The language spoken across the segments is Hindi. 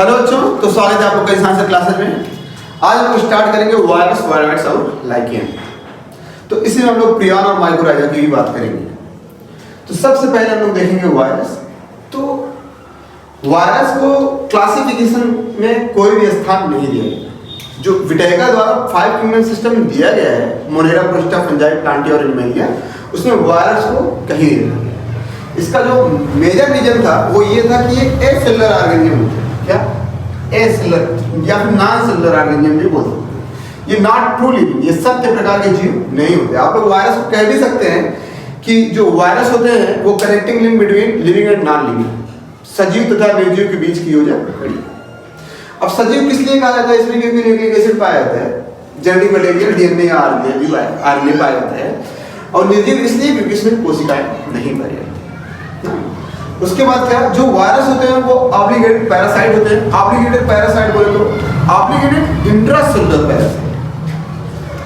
हेलो बच्चों, तो स्वागत है आपको कई साइंस क्लासेस में। आज हम लोग स्टार्ट करेंगे वायरस, वायरस और लाइकेन। तो इसमें हम लोग प्रियन और माइक्रोराइजा की भी बात करेंगे। तो सबसे पहले हम लोग देखेंगे वायरस। तो वायरस को क्लासिफिकेशन में कोई भी स्थान नहीं दिया गया। जो विटेका द्वारा 5 किंगडम सिस्टम में दिया गया है, मोनेरा, प्रोस्टा, फंजाई, प्लांटिया और एनिमलिया, उसमें वायरस को कहीं नहीं दिया। इसका जो मेजर रीजन था वो ये था कि ये एसेलुलर ऑर्गेनिज्म, क्या एसेलुलर या फिर नॉन सेलुलर ऑर्गेनिज्म भी बोलते हैं। ये नॉट ट्रू लिविंग, ये सत्य प्रकार के जीव नहीं होते। आप लोग वायरस को कह भी सकते हैं कि जो वायरस होते हैं वो connecting link between living and non living, सजीव तथा निर्जीव के बीच की हो जाए। अब सजीव किस लिए कहा जाता है? इसलिए क्योंकि न्यूक्लिक एसिड पाया जाता है, जेनेटिक मटेरियल डीएनए या आरएनए पाया जाता है। और निर्जीव इसलिए क्योंकि इसमें कोशिकाएं नहीं पाई जाती। उसके बाद क्या, जो वायरस होते हैं वो ऑब्लिगेटेड पैरासाइट होते हैं। ऑब्लिगेटेड पैरासाइट बोले तो ऑब्लिगेटेड इंट्रासेलुलर पैरासाइट,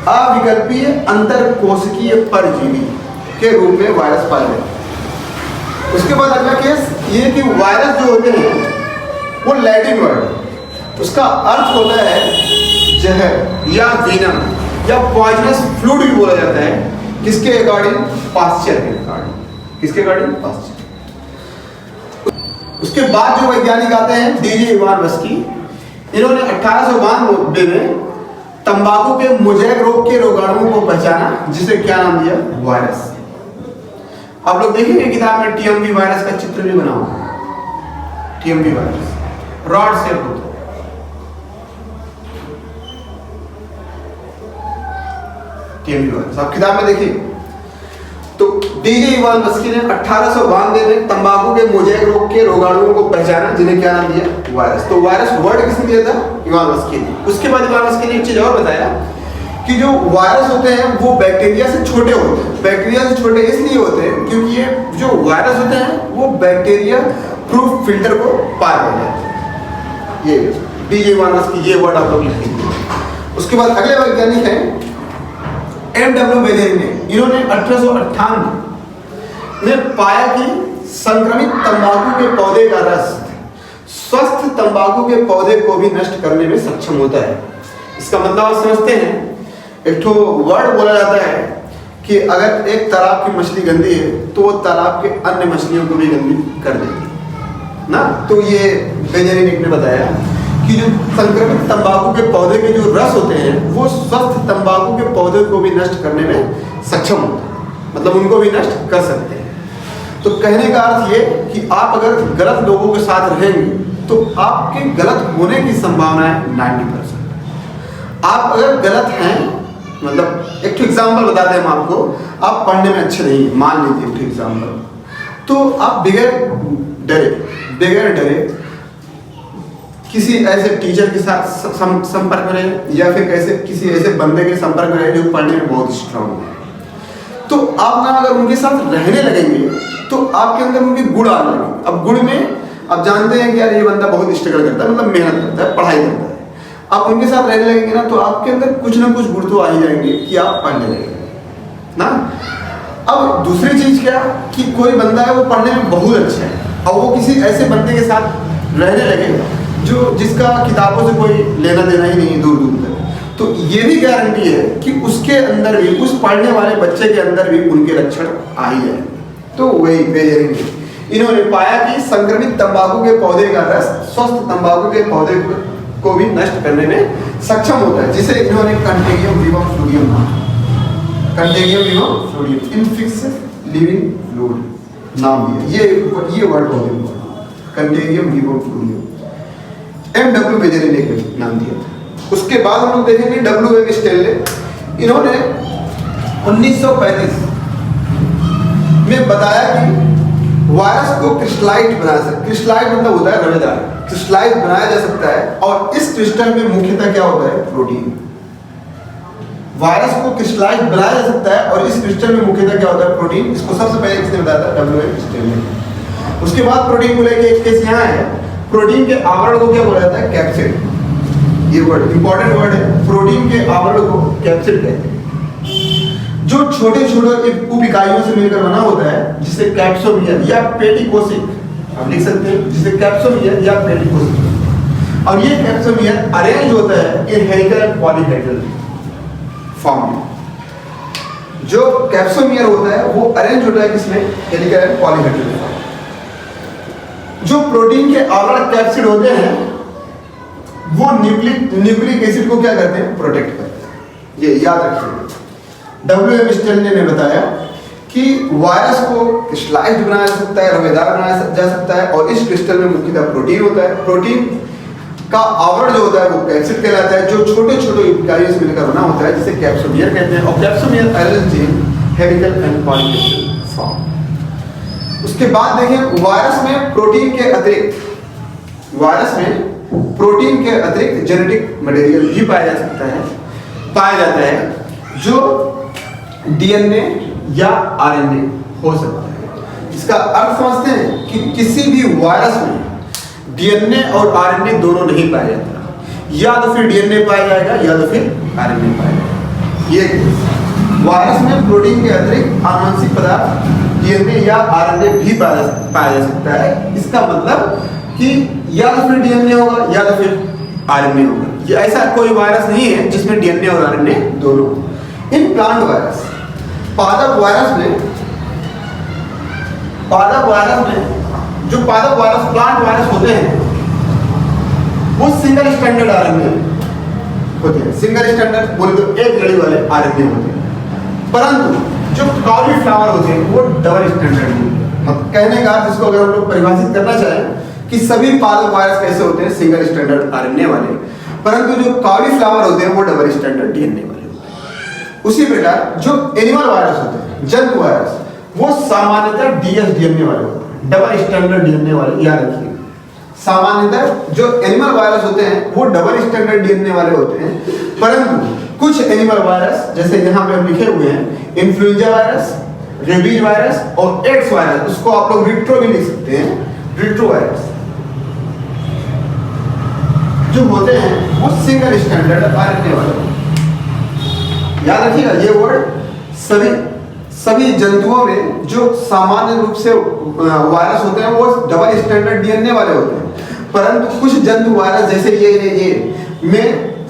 अविकल्पीय अंतरकोशिकीय परजीवी के रूप में वायरस पाए जाते हैं। उसके बाद अगला केस ये कि वायरस जो होते हैं वो लैटिन वर्ड, उसका अर्थ होता है जहर या वीनम या पॉइजनस फ्लूइड भी बोला जाता है। किसके अकॉर्डिंग? पाश्चर के अकॉर्डिंग। किसके अकॉर्डिंग? पाश्चर। उसके बाद जो वैज्ञानिक आते हैं डीजे इवानोव्स्की, इन्होंने 1892 में तंबाकू के मोज़ेक रोग के रोगाणुओं को पहचाना, जिसे क्या नाम दिया? वायरस। आप लोग देखेंगे किताब में टीएमवी वायरस का चित्र भी बना हुआ। टीएमवी वायरस रॉड शेप होता है। टीएमवी वायरस आप किताब में देखिए। तो डीजे इवानोव्स्की ने 1892 में तंबाकू के मोज़ेक रोग के रोगाणुओं को पहचाना, जिन्हें क्या नाम दिया? वायरस। तो वायरस वर्ड किसने दिया था? इवानोव्स्की ने। उसके बाद इवानोव्स्की ने एक चीज और बताया कि जो वायरस होते हैं वो बैक्टीरिया से छोटे होते हैं। बैक्टीरिया से छोटे इसलिए होते हैं क्योंकि ये जो वायरस होते हैं वो बैक्टीरिया प्रूफ फिल्टर को पार कर जाते हैं। ये डीजे इवानोव्स्की, ये वर्ड आप लोग लिखेंगे। उसके बाद अगले वैज्ञानिक हैं M.W. बेजेरी ने। इन्होंने 1898 में पाया कि संक्रमित तंबाकू के पौधे का रस स्वस्थ तंबाकू के पौधे को भी नष्ट करने में सक्षम होता है। इसका मतलब आप समझते हैं, एक ठो वर्ड बोला जाता है कि अगर एक तालाब की मछली गंदी है तो वो तालाब के अन्य मछलियों को भी गंदी कर देती ना। तो ये बेजेरी ने बताया कि जो संक्रमित तंबाकू के पौधे के जो रस होते हैं वो स्वस्थ तंबाकू के पौधे को भी नष्ट करने में सक्षम होते हैं, मतलब उनको भी नष्ट कर सकते हैं। तो कहने का अर्थ ये कि आप अगर गलत लोगों के साथ रहेंगे तो आपके गलत होने की संभावना है 90%। आप अगर गलत हैं, मतलब एक एग्जाम्पल बताते हैं हम आपको, आप पढ़ने में अच्छे नहीं, मान लीजिए एक एग्जाम्पल, तो आप बगैर डरे किसी ऐसे टीचर के साथ संपर्क में रहे या फिर किसी ऐसे बंदे के संपर्क में रहे जो पढ़ने में बहुत स्ट्रांग है। तो आप ना अगर उनके साथ रहने लगेंगे तो आपके अंदर उनके गुण आने लगेंगे। अब गुण में आप जानते हैं कि यार ये बंदा बहुत स्ट्रगल करता है, मतलब मेहनत करता है, पढ़ाई करता है। आप उनके साथ रहने लगेंगे ना तो आपके अंदर कुछ ना कुछ गुण तो आ ही जाएंगे कि आप पढ़ने लगेंगे ना। अब दूसरी चीज क्या कि कोई बंदा है वो पढ़ने में बहुत अच्छा है और वो किसी ऐसे बंदे के साथ रहने लगे जो जिसका किताबों से कोई लेना देना ही नहीं दूर दूर तक, तो ये भी गारंटी है कि उसके अंदर भी, उस पढ़ने वाले बच्चे के अंदर भी उनके लक्षण आ ही जाए। तो वही बेजेरी ने इन्होंने पाया कि संक्रमित तंबाकू के पौधे का रस स्वस्थ तंबाकू के पौधे को भी नष्ट करने में सक्षम होता है, जिसे इन्होंने कंटेगियम विवम फ्लूइडियम इनफिक्शियस लिविंग फ्लूइड नाम दिया। ये वर्ड बहुत इंपॉर्टेंट, कंटेगियम विवम फ्लूइडियम, M.W. बेजेरी ने नाम दिया था। उसके बाद हम लोग देखेंगे W.M. स्टेनले। इन्होंने 1935 में बताया कि वायरस को क्रिस्टलाइट बना सकते, क्रिस्टलाइट मतलब होता है रवेदार, क्रिस्टलाइट बनाया जा सकता है और इस क्रिस्टल में मुख्यतः क्या होता है? प्रोटीन। वायरस को क्रिस्टलाइट बनाया जा सकता है और इस क्रिस्टल में मुख्यतः क्या होता है? प्रोटीन। इसको सबसे पहले किसने बताया था? W.M. स्टेनले। उसके बाद प्रोटीन को लेकर एक केस यहाँ है। प्रोटीन के आवरण को क्या बोला जाता है? कैप्सिड। ये वर्ड इंपॉर्टेंट वर्ड है। प्रोटीन के आवरण को कैप्सिड कहते हैं। जो छोटे छोटे उप इकाइयों से मिलकर बना होता है, जिसे कैप्सोमियर या पेटिकोसिक आप लिख सकते हैं, जिसे कैप्सोमियर या पेटिकोसिक और ये कैप्सोमियर अरेंज होता है इन हेलिकल एंड पॉलीहेड्रल फॉर्म में। जो कैप्सोमियर होता है वो अरेंज होता है किसमें? Helical and polyhedral form. जो प्रोटीन के आवरण कैप्सिड होते हैं वो न्यूक्लिक एसिड को क्या करते हैं? प्रोटेक्ट करते हैं। ये याद रखिए। W.M. स्टैनले ने बताया कि वायरस को स्लाइस्ड बनाया जा सकता है, रवेदार बनाया जा सकता है, और इस क्रिस्टल में मुख्यतः प्रोटीन होता है। प्रोटीन का आवरण जो होता है वो कैप्सिड कहलाता है, जो छोटे छोटे यूकेरियोट से मिलकर बना होता है, जिसे कैप्सोमियर कहते हैं। और capsomere arranged in helical and polyhedral form. उसके बाद देखें, वायरस में प्रोटीन के अतिरिक्त जेनेटिक मटेरियल भी पाया जाता है जो डीएनए या आरएनए हो सकता है। इसका अर्थ समझते हैं कि किसी भी वायरस में डीएनए और आरएनए दोनों नहीं पाया जाता, या तो फिर डीएनए पाया जाएगा या तो फिर आरएनए पाया जाएगा। ये वायरस में प्रोटीन के अतिरिक्त आनुवंशिक पदार्थ डीएनए या आरएनए भी पाया जा सकता है। इसका मतलब कि या तो फिर डीएनए होगा या तो फिर आरएनए होगा। ये ऐसा कोई वायरस नहीं है जिसमें डीएनए और आरएनए दोनों। इन प्लांट वायरस, पादप वायरस में जो पादप वायरस प्लांट वायरस होते हैं वो सिंगल स्टैंडर्ड आरएनए होते हैं। सिंगल स्टैंडर्ड बोले तो एक लड़ी वाले आरएनए होते हैं। परंतु जो कॉलीफ्लावर होते हैं वो डबल स्टैंडर्ड होते हैं। कहने का अर्थ, इसको अगर हम लोग परिभाषित करना चाहें कि सभी पादप वायरस कैसे होते हैं? सिंगल स्टैंडर्ड आरएनए वाले, परंतु जो कॉलीफ्लावर होते हैं वो डबल स्टैंडर्ड डीएनए वाले होते हैं। उसी प्रकार जो एनिमल वायरस होते हैं, जंतु वायरस, वो सामान्यतः डीएस डीएनए वाले होते हैं, डबल स्टैंडर्ड डीएनए वाले। याद रखिए, सामान्यतः जो एनिमल वायरस होते हैं वो डबल स्टैंडर्ड डीएनए वाले होते हैं, परंतु कुछ एनिमल वायरस, जैसे यहाँ पे हम लिखे हुए हैं, इन्फ्लुएंजा वायरस, रेबीज वायरस और एड्स वायरस, उसको आप लोग रिट्रो भी लिख सकते हैं, रिट्रो वायरस जो होते हैं वो सिंगल स्टैंडर्ड आरएनए वाले। याद रखिएगा ये वर्ड। सभी जंतुओं में जो सामान्य रूप से वायरस होते हैं वो डबल स्टैंडर्ड डीएनए वाले होते हैं, परंतु कुछ जंतु वायरस जैसे ये में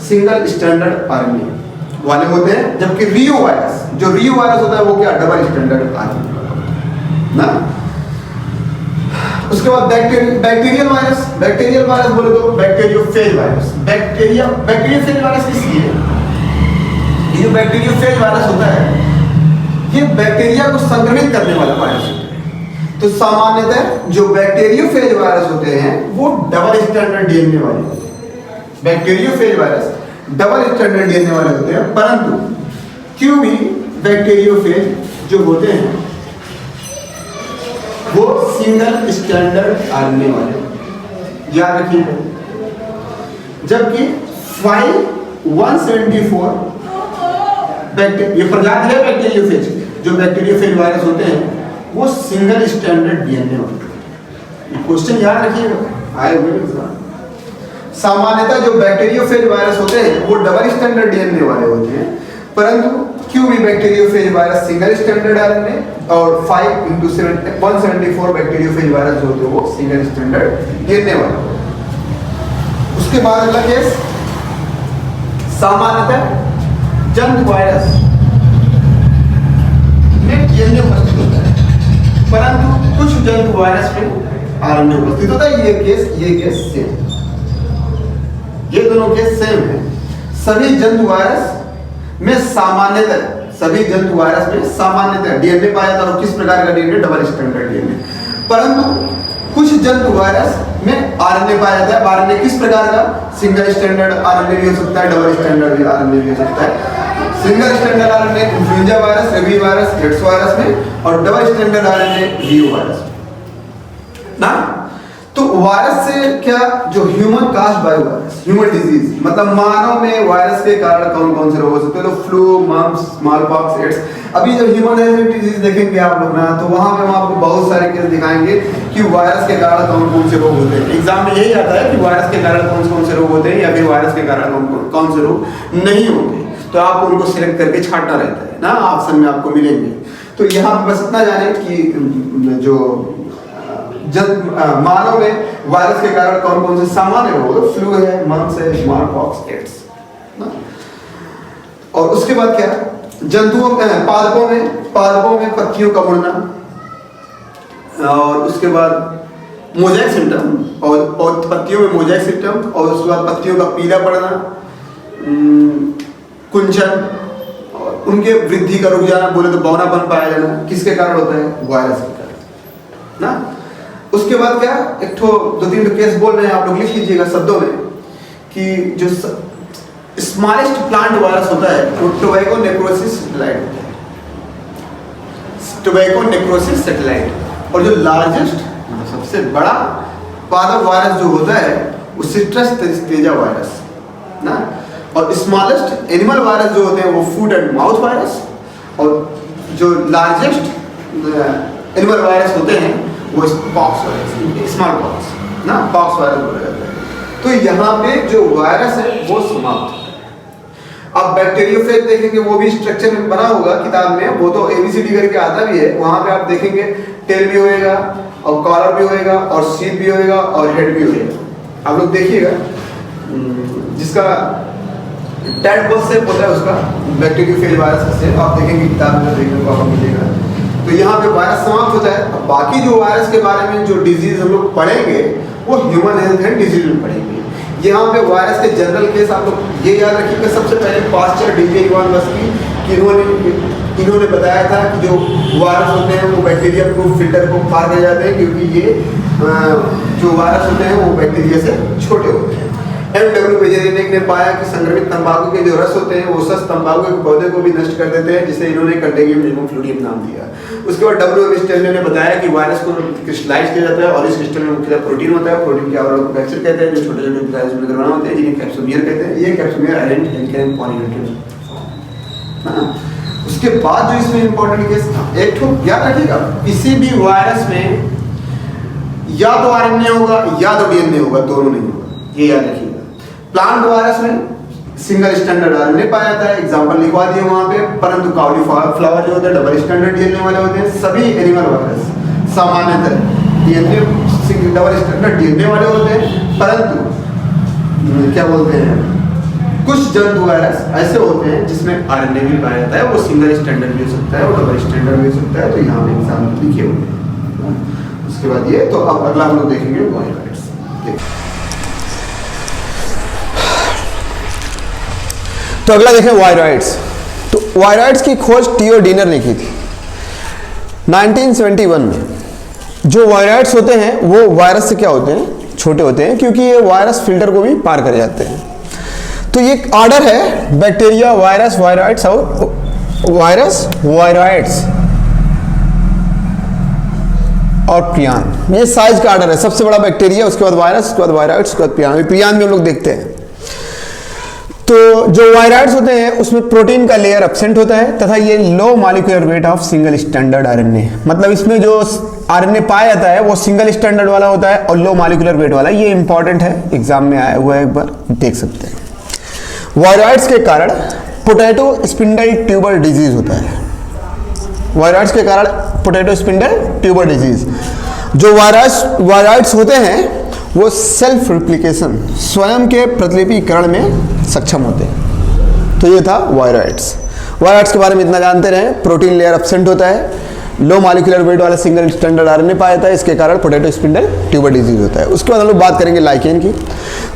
सिंगल स्टैंडर्ड आरएनए वाले होते हैं, जबकि रियो वायरस होता है वो क्या? डबल स्टैंडर्ड आरएनए ना। उसके बाद बैक्टीरियल वायरस बोले तो बैक्टीरियोफेज वायरस। बैक्टीरियोफेज वायरस किसकी है? ये जो बैक्टीरियोफेज वायरस होता है ये बैक्टीरिया को संक्रमित करने वाला वायरस होता है। तो सामान्यतः जो बैक्टीरियोफेज वायरस होते हैं वो डबल स्टैंडर्ड डीएनए वाले होते हैं। Bacteriophage virus double standard DNA वाले होते हैं, परंतु क्यूबी बैक्टीरियोफेज जो होते हैं वो सिंगल स्टैंडर्ड आरएनए वाले। याद रखिए, जबकि 5174 ये प्रजाति है बैक्टीरियोफेज, जो बैक्टीरियोफेज वायरस होते हैं वो सिंगल स्टैंडर्ड डीएनए होते हैं। क्वेश्चन याद रखिएगा, आए हुए सामान्यतः जो बैक्टीरियोफेज वायरस होते हैं वो डबल स्टैंडर्ड डीएनए वाले होते हैं, परंतु Q B bacteriophage virus single standard RNA और 174 बैक्टीरियोफेज वायरस जो होते हैं वो सिंगल स्टैंडर्ड डीएनए वाले। उसके बाद अगला केस, सामान्यतः जंतु वायरस में डीएनए उपस्थित होता है, परंतु कुछ जंतु वायरस में आरएनए उपस्थित होता है। ये केस सेम, ये दोनों केस सेम है। सभी जंतु वायरस में सामान्यतः डीएनए पाया जाता है, और किस प्रकार का डीएनए? Double standard DNA. परंतु कुछ जंतु वायरस में आरएनए पाया जाता है। आरएनए किस प्रकार का? सिंगल स्टैंडर्ड आरएनए भी हो सकता है, डबल स्टैंडर्ड आरएनए भी हो सकता है। Single standard RNA influenza virus, rabies virus, AIDS virus में, और double standard RNA reo virus ना। तो वायरस से क्या, जो human caused by virus, human disease, मतलब मानव में वायरस के कारण कौन कौन से रोग हो सकते हैं? तो फ्लू, मम्प्स, स्मॉलपॉक्स, एड्स। अभी जब ह्यूमन डिजीज देखेंगे आप लोग ना, तो वहां पे हम आपको बहुत सारे केस दिखाएंगे कि वायरस के कारण कौन कौन से रोग होते हैं। एग्जाम में यही आता है कि वायरस के कारण कौन से रोग होते हैं, या फिर वायरस के कारण कौन से रोग नहीं होते। तो आपको उनको सिलेक्ट करके छांटना रहता है ना, ऑप्शन में आपको मिलेंगे। तो यहाँ बस इतना जाने कि जो मानव में वायरस के कारण कौन कौन से सामान्य रोग, फ्लू है, मम्स है, स्मॉलपॉक्स, एड्स ना। और उसके बाद क्या, जंतुओं पादपों में पत्तियों का मुड़ना, और उसके बाद मोजाइक सिम्टम, और पत्तियों में मोजाइक सिम्टम, और उसके बाद पत्तियों का पीला पड़ना, कुंचन, और उनके वृद्धि का रुक जाना, बोले तो बौनापन पाया जाना, किसके कारण होता है, वायरस के कारण ना। उसके बाद क्या, एक ठो 2-3 केस बोल रहे हैं, आप लोग लिख लीजिएगा शब्दों में, कि जो स्मॉलेस्ट प्लांट वायरस होता है वो टोबैको नेक्रोसिस सैटेलाइट होता है, टोबैको नेक्रोसिस सैटेलाइट। और जो लार्जेस्ट मतलब सबसे बड़ा पादप वायरस जो होता है वो सिट्रस तेजा वायरस ना। और स्मॉलेस्ट एनिमल वायरस जो होते हैं वो फूड एंड माउथ वायरस, और जो लार्जेस्ट एनिमल वायरस होते हैं वो पॉक्स वायरस, स्मॉल पॉक्स ना, पॉक्स वायरस बोला जाता है। तो यहाँ पे जो वायरस है वो समाप्त। अब बैक्टीरियोफेज देखेंगे, वो भी स्ट्रक्चर में बना होगा किताब में, वो तो ABCD करके आता भी है, वहां पे आप देखेंगे टेल भी होएगा, और कॉलर भी होएगा, और सीट भी होएगा, और हेड भी होएगा। आप लोग देखिएगा, जिसका टैडपोल शेप होता है उसका बैक्टीरियोफेज वायरस का शेप आप देखेंगे किताब में, देखने को आपको मिलेगा। तो यहाँ पे वायरस समाप्त होता है। अब बाकी जो वायरस के बारे में जो डिजीज हम लोग पढ़ेंगे वो ह्यूमन हेल्थ एंड डिजीज में पढ़ेंगे। यहाँ पे वायरस के जनरल केस आप लोग ये याद रखिएगा। सबसे पहले पास्चर डीजे इवान बस्की कि इन्होंने बताया था कि जो वायरस होते हैं वो बैक्टीरिया को फिल्टर को पार कर जाते हैं, क्योंकि ये जो वायरस होते हैं वो बैक्टीरिया से छोटे होते हैं। MW बेजेरिनिक ने पाया कि संक्रमित तंबाकू के जो रस होते हैं वो सस तंबाकू के पौधे को भी नष्ट कर देते हैं, जिसे इन्होंने कंटेगियम निमोफ्लूडियम नाम दिया। उसके बाद W स्टेनले ने बताया कि वायरस को क्रिस्टलाइज किया जाता है, और इस क्रिस्टल में मुख्यतः प्रोटीन होता है। प्रोटीन के आवरण को कैप्सिड कहते हैं, जो छोटे छोटे प्लाज्मिक होते हैं जिन्हें कैप्सोमियर कहते हैं। ये कैप्सोमियर आयरन हेलिकल पॉलीन्यूट्रिएंट है। उसके बाद जो इसमें इंपॉर्टेंट केस एक ठो याद रखिएगा, किसी भी वायरस में या तो RNA होगा या तो DNA होगा, दोनों नहीं होगा, ये याद रखिएगा। प्लांट वायरस में सिंगल स्टैंडर्ड RNA पाया जाता है, एग्जांपल लिखवा दिए वहां पे। परंतु कालीफ्लावर जो होता है डबल स्टैंडर्ड DNA वाले होते हैं। सभी एनिमल वायरस सामान्यतः DNA डबल स्टैंडर्ड DNA वाले होते हैं, परंतु क्या बोलते हैं, कुछ जंतु वायरस ऐसे होते हैं जिसमें RNA भी पाया जाता है। वो सिंगल स्टैंडर्ड भी हो सकता है, वो डबल स्टैंडर्ड भी हो सकता है। तो यहाँ पे एग्जाम्पल लिखे हुए हैं। उसके बाद ये, तो अब अगला हम लोग देखेंगे वायरस। तो अगला देखें वायरॉइड्स। तो वायरॉइड्स की खोज टीओ डीनर ने की थी 1971 में। जो वायरॉइड्स होते हैं वो वायरस से क्या होते हैं, छोटे होते हैं, क्योंकि ये वायरस फिल्टर को भी पार कर जाते हैं। तो ये ऑर्डर है बैक्टीरिया, वायरस, वायरॉइड्स और वायरस, वायरॉइड्स और प्रियान। ये साइज का ऑर्डर है। सबसे बड़ा बैक्टीरिया, उसके बाद वायरस, उसके बाद वायरॉइड्स, उसके बाद प्रियान। प्रियान भी हम लोग देखते हैं। तो जो वायरॉइड्स होते हैं उसमें प्रोटीन का लेयर एब्सेंट होता है, तथा ये low molecular weight of single standard RNA, मतलब इसमें जो RNA पाया जाता है वो सिंगल स्टैंडर्ड वाला होता है और लो मॉलिक्यूलर वेट वाला। ये इंपॉर्टेंट है, एग्जाम में आया हुआ है, एक बार देख सकते हैं। वायरॉइड्स के कारण पोटैटो स्पिंडल ट्यूबर डिजीज होता है। वायरॉइड्स के कारण पोटैटो स्पिंडल ट्यूबर डिजीज। जो वायरॉइड्स होते हैं वो सेल्फ रिप्लिकेशन, स्वयं के प्रतिलिपिकरण में सक्षम होते हैं। तो ये था वायरॉइड्स। वायरॉइड्स के बारे में इतना जानते रहे, प्रोटीन लेयर एब्सेंट होता है, लो मॉलिक्यूलर वेट वाला सिंगल स्टैंडर्ड RNA पाया जाता है, इसके कारण पोटैटो स्पिंडल ट्यूबर डिजीज होता है। उसके बाद हम लोग बात करेंगे लाइकेन की।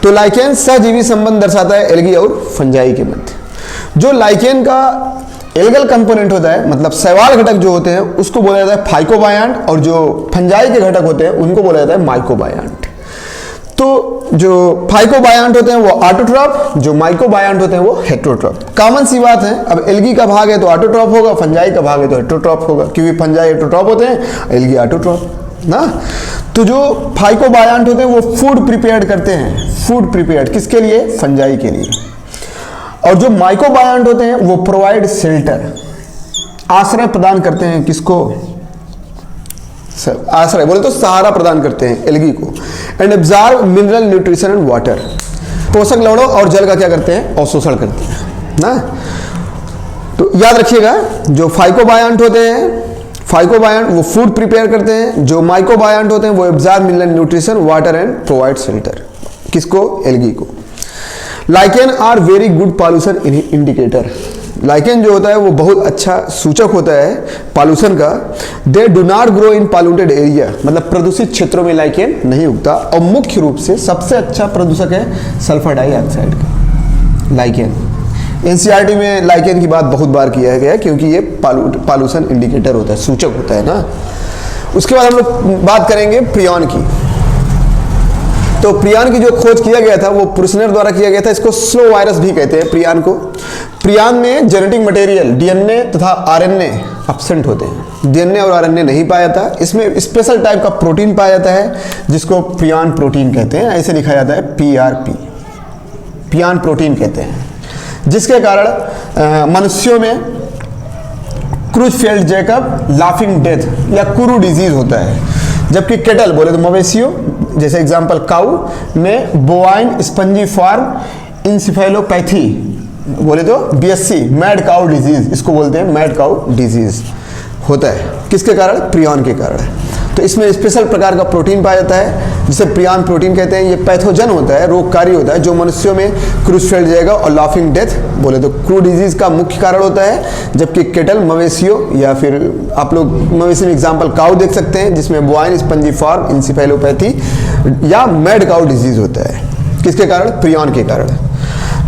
तो लाइकेन सहजीवी संबंध दर्शाता है एल्गी और फंजाई के मध्य। जो लाइकेन का एल्गल कंपोनेंट होता है, मतलब शैवाल घटक जो होते हैं, उसको बोला जाता है फाइकोबायंट, और जो फंजाई के घटक होते हैं उनको बोला जाता है माइकोबायंट। तो जो फाइकोबायंट होते हैं वो ऑटोट्रॉफ, जो माइकोबायंट होते हैं वो हेटेरोट्रॉफ। कॉमन सी बात है, अब एल्गी का भाग है तो ऑटोट्रॉफ होगा, फंजाई का भाग है तो हेटेरोट्रॉफ होगा, क्योंकि फंजाई हेटेरोट्रॉफ होते हैं, एल्गी ऑटोट्रॉफ ना। तो जो फाइकोबायंट होते हैं वो फूड प्रिपेयर करते हैं, फूड प्रिपेयर किसके लिए, फंजाई के लिए। और जो माइकोबायंट होते हैं वो प्रोवाइड शेल्टर, आश्रय प्रदान करते हैं, किसको, आश्रय बोले तो सहारा प्रदान करते हैं एल्गी को। And absorb mineral nutrition and water, पोषक लवणों और जल का क्या करते हैं, अवशोषण करते हैं ना। तो याद रखिएगा, जो फाइकोबायंट होते हैं, फाइकोबायंट वो फूड प्रिपेयर करते हैं, जो माइकोबायंट होते हैं वो absorb mineral nutrition water and provide shelter. किसको? एल्गी को। Lichen are very good pollution indicator. Lichen जो होता है वो बहुत अच्छा सूचक होता है पॉल्यूशन का। They do not grow in polluted area, मतलब प्रदूषित क्षेत्रों में लाइकेन नहीं उगता। और मुख्य रूप से सबसे अच्छा प्रदूषक है सल्फर डाइऑक्साइड का लाइकेन। एनसीईआरटी में लाइकेन की बात बहुत बार किया गया है क्योंकि ये पॉल्यूशन इंडिकेटर होता है, सूचक होता है ना। उसके बाद हम लोग बात करेंगे प्रियॉन की। तो प्रियॉन की जो खोज किया गया था वो पुरुषनर द्वारा किया गया था। इसको स्लो वायरस भी कहते हैं प्रियॉन को। प्रियॉन में जेनेटिक मटेरियल डीएनए तथा आरएनए एब्सेंट होते हैं, डीएनए और आरएनए नहीं पाया जाता। इसमें स्पेशल टाइप का प्रोटीन पाया जाता है जिसको प्रियॉन प्रोटीन कहते हैं, ऐसे लिखा जाता है पीआरपी, प्रियॉन प्रोटीन कहते हैं, जिसके कारण मनुष्यों में क्रूजफेल्ड जैकब लाफिंग डेथ या कुरू डिजीज होता है। जबकि केटल बोले तो मवेशियों, जैसे एग्जांपल काऊ में बोवाइन स्पंजीफॉर्म इंसेफेलोपैथी बोले तो बीएससी मैड काउ डिजीज, इसको बोलते हैं मैड काउ डिजीज होता है। किसके कारण? प्रियॉन के कारण। तो इसमें स्पेशल प्रकार का प्रोटीन पाया जाता है जिसे प्रियॉन प्रोटीन कहते हैं। ये पैथोजन होता है, रोगकारी होता है, जो मनुष्यों में क्रूजफेल्ड जाएगा और लाफिंग डेथ बोले तो क्रू डिजीज का मुख्य कारण होता है। जबकि केटल मवेशियों या फिर आप लोग मवेशी में एग्जांपल काऊ देख सकते हैं जिसमें बोवाइन स्पंजीफॉर्म इंसेफेलोपैथी या मैड काउ डिजीज होता है। किसके कारण? प्रियॉन के कारण।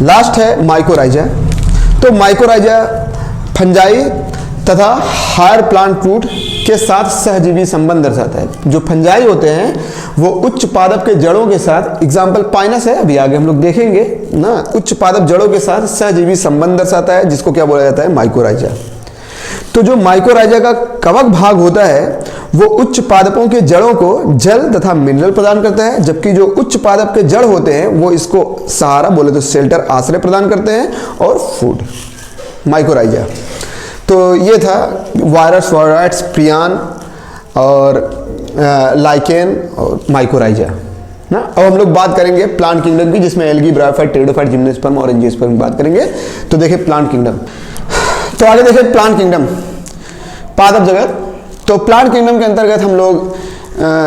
लास्ट है माइकोराइजा। तो माइकोराइजा फंजाई तथा हायर प्लांट रूट के साथ सहजीवी संबंध दर्शाता है। जो फंजाई होते हैं वो उच्च पादप के जड़ों के साथ, एग्जाम्पल पाइनस है, अभी आगे हम लोग देखेंगे ना, उच्च पादप जड़ों के साथ सहजीवी संबंध दर्शाता है, जिसको क्या बोला जाता है? माइकोराइजा। तो जो माइकोराइजा का कवक भाग होता है वो उच्च पादपों के जड़ों को जल तथा मिनरल प्रदान करता है, जबकि जो उच्च पादप के जड़ होते हैं वो इसको सहारा बोले तो शेल्टर, आश्रय प्रदान करते हैं और फूड। माइकोराइजा। तो ये था वायरस, वायराइड्स, प्रियॉन और लाइकेन और माइकोराइजा ना। अब हम लोग बात करेंगे प्लांट किंगडम की, जिसमें एल्गी, ब्रायोफाइट, टेरिडोफाइट, जिम्नोस्पर्म और एंजियोस्पर्म की बात करेंगे। तो देखिए प्लांट किंगडम। तो आगे देखिए प्लांट किंगडम, पादप जगत। तो प्लांट किंगडम के अंतर्गत हम लोग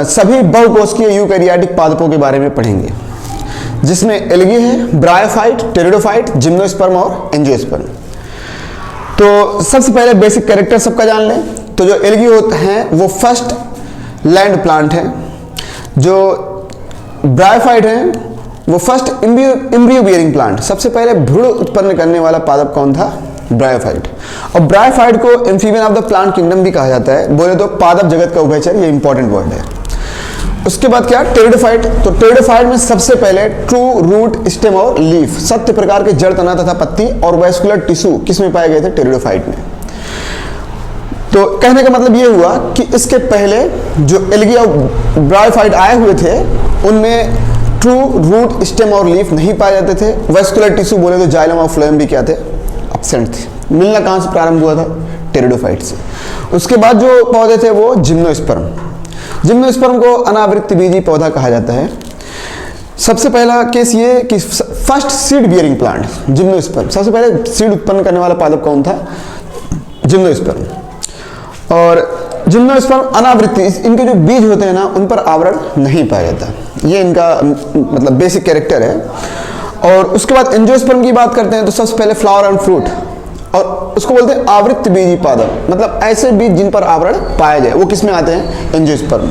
सभी बहुकोशिकीय यूकैरियोटिक पादपों के बारे में पढ़ेंगे, जिसमें एल्गी है, ब्रायोफाइट, टेरिडोफाइट, जिम्नोस्पर्म और एंजियोस्पर्म। तो सबसे पहले बेसिक कैरेक्टर सबका जान लें। तो जो एल्गी होते हैं वो फर्स्ट लैंड प्लांट है। जो ब्रायोफाइट है वो फर्स्ट एम्ब्रियो बियरिंग प्लांट, सबसे पहले भ्रूण उत्पन्न करने वाला पादप कौन था? ब्रायोफाइट। और ब्रायोफाइट को amphibian of the plant kingdom भी कहा जाता है, बोले तो पादप जगत का उभयचर, ये इंपॉर्टेंट वर्ड है। उसके बाद क्या? टेरिडोफाइट। तो टेरिडोफाइट में सबसे पहले ट्रू रूट, स्टेम और लीफ, सत्य प्रकार के जड़, तना तथा पत्ती और वैस्कुलर टिश्यू किसमें पाए गए थे? टेरिडोफाइट में। तो कहने का मतलब ये हुआ कि इसके पहले जो एल्गी और ब्रायोफाइट आए हुए थे उनमें ट्रू रूट, स्टेम और लीफ नहीं पाए जाते थे। वैस्कुलर टिश्यू बोले तो जाइलम और फ्लोएम भी क्या थे? एब्सेंट थे। मिलना कहाँ से प्रारंभ हुआ था? टेरिडोफाइट से। उसके बाद जो पौधे थे वो जिम्नोस्पर्म। जिम्नोस्पर्म को अनावृत्त बीजी पौधा कहा जाता है। सबसे पहला केस ये कि first seed bearing plant gymnosperm, सबसे पहले सीड उत्पन्न करने वाला पादप कौन था? जिम्नोस्पर्म। और जिम्नोस्पर्म अनावृत्ति, इनके जो बीज होते हैं ना उन पर आवरण नहीं पाया जाता, ये इनका मतलब बेसिक कैरेक्टर है। और उसके बाद एंजियोस्पर्म की बात करते हैं तो सबसे पहले फ्लावर एंड फ्रूट, और उसको बोलते हैं आवृत्त बीजी पादप, मतलब ऐसे बीज जिन पर आवरण पाया जाए, वो किस में आते हैं? एंजियोस्पर्म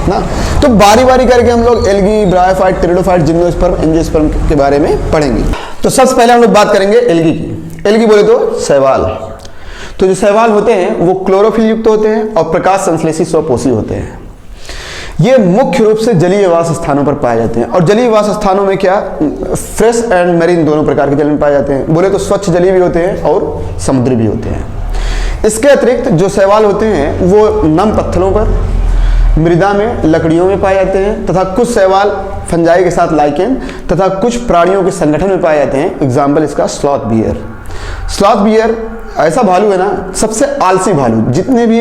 ना। तो बारी बारी करके हम लोग algae, bryophyte, pteridophyte, gymnosperm, angiosperm के बारे में पढ़ेंगे। तो सबसे पहले हम लोग बात करेंगे एल्गी की। एल्गी बोले तो शैवाल। तो जो शैवाल होते हैं वो क्लोरोफिल युक्त होते हैं और प्रकाश संश्लेषी स्वपोषी होते हैं। ये मुख्य रूप से जलीय वास स्थानों पर पाए जाते हैं। और जलीय वास स्थानों में क्या? फ्रेश एंड मैरीन दोनों प्रकार के जल में पाए जाते हैं। बोले तो स्वच्छ जलीय भी होते हैं और समुद्री भी होते हैं। इसके अतिरिक्त जो शैवाल होते हैं वो नम पत्थरों पर, मृदा में, लकड़ियों में पाए जाते हैं, तथा कुछ शैवाल फंजाई के साथ लाइकेन तथा कुछ प्राणियों के संगठन में पाए जाते हैं। एग्जाम्पल इसका स्लॉथ बियर। स्लॉथ बियर ऐसा भालू है ना, सबसे आलसी भालू, जितने भी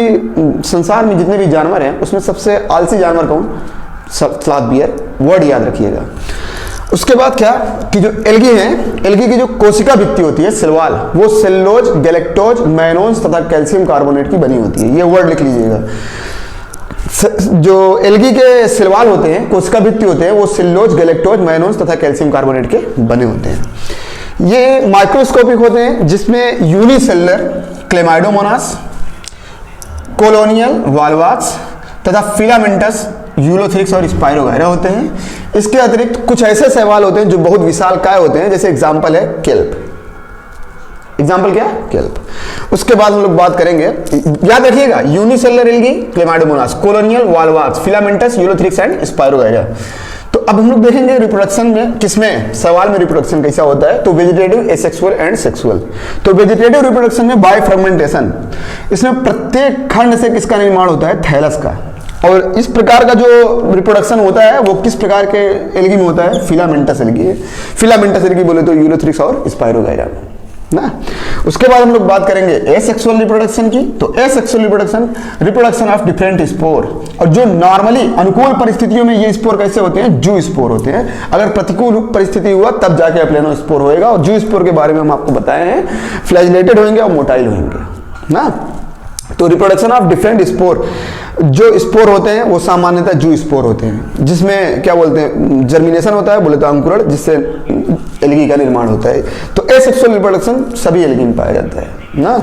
संसार में जितने भी जानवर हैं उसमें सबसे आलसी जानवर कौन? स्लॉथ बियर, वर्ड याद रखिएगा। उसके बाद क्या कि जो एल्गी है, एल्गी की जो कोशिका भित्ति होती है सिलवाल, वो सेल्यूलोज, गैलेक्टोज, मैनोन्स तथा कैल्शियम कार्बोनेट की बनी होती है। ये वर्ड लिख लीजिएगा। जो एल्गी के सिलवाल होते हैं, कोशिका भित्ति होते हैं, वो सेल्यूलोज, गैलेक्टोज, मैनोन्स तथा कैल्शियम कार्बोनेट के बने होते हैं। ये माइक्रोस्कोपिक होते हैं, जिसमें यूनिसेलुलर क्लेमाइडोमोनास, कोलोनियल वाल्वाक्स तथा फिलामेंटस, यूलोथ्रिक्स और स्पाइरोगायरा होते हैं। इसके अतिरिक्त कुछ ऐसे शैवाल होते हैं जो बहुत विशालकाय होते हैं, जैसे एग्जाम्पल है केल्प। एग्जाम्पल क्या है? केल्प। उसके बाद हम लोग बात करेंगे, याद रखिएगा, unicellular algae, Chlamydomonas, colonial Volvox, filamentous, Ulothrix and Spirogyra. तो अब हम लोग देखेंगे रिप्रोडक्शन में, किसमें, सवाल में रिप्रोडक्शन कैसा होता है। तो वेजिटेटिव, एसेक्सुअल एंड सेक्सुअल। तो वेजिटेटिव रिप्रोडक्शन में बाय फ्रेगमेंटेशन, इसमें प्रत्येक खंड से किसका निर्माण होता है? थैलस का। और इस प्रकार का जो रिप्रोडक्शन होता है वो किस प्रकार के एल्गी में होता है? Filamentous algae. फिलामेंटस एल्गी बोले तो यूलोथ्रिक्स और स्पाइरोगायरा ना। उसके बाद हम लोग बात करेंगे एसेक्सुअल रिप्रोडक्शन की। तो asexual reproduction, reproduction of different spore. और जो नॉर्मली अनुकूल परिस्थितियों में ये स्पोर कैसे होते हैं? जू स्पोर होते हैं। अगर प्रतिकूल परिस्थिति हुआ तब जाके अप्लेनो स्पोर होएगा। और जू स्पोर के बारे में हम आपको बताए हैं, फ्लैजिलेटेड होंगे और मोटाइल होंगे ना। तो रिप्रोडक्शन ऑफ डिफरेंट स्पोर, जो स्पोर होते हैं वो सामान्यतः जू स्पोर होते हैं, जिसमें क्या बोलते हैं? जर्मिनेशन होता है, बोले तो अंकुरण, जिससे एल्गी का निर्माण होता है। तो एसेक्सुअल रिप्रोडक्शन सभी एल्गी में पाया जाता है ना।